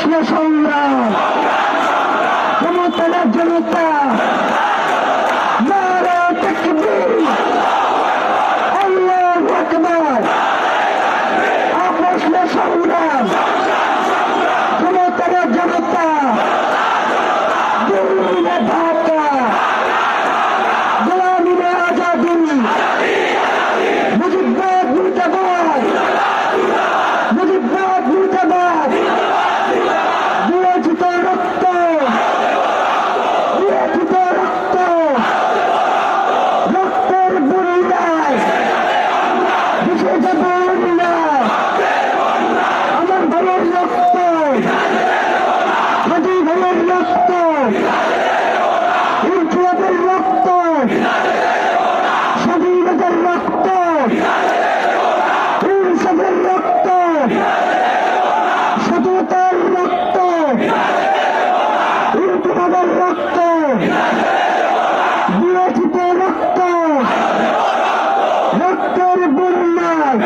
আপোষে সংগ্রাম, ক্ষমতা না জনতা, নারে তাকবীর, আল্লাহু আকবার। আপোষে সংগ্রাম, ক্ষমতা না জনতা, দিল্লি না ঢাকা, গোলামি না আজাদি, মুজিববাদ মুর্দাবাদ, মুজিববাদ মুর্দাবাদ। বিরোচিত রক্ত, বিরোচিত রক্ত, রক্তের বন্যায় ভেসে যাব অন্যায়। আমার ভাইয়ের রক্ত, হাজি ভাইয়ের রক্ত, ইনকিলাবের রক্ত, স্বাধীনতার রক্ত, ইনসাফের রক্ত, সততার রক্ত, ইনকিলাবের রক্ত, বিরোচিত রক্ত, রক্তের বন্যায়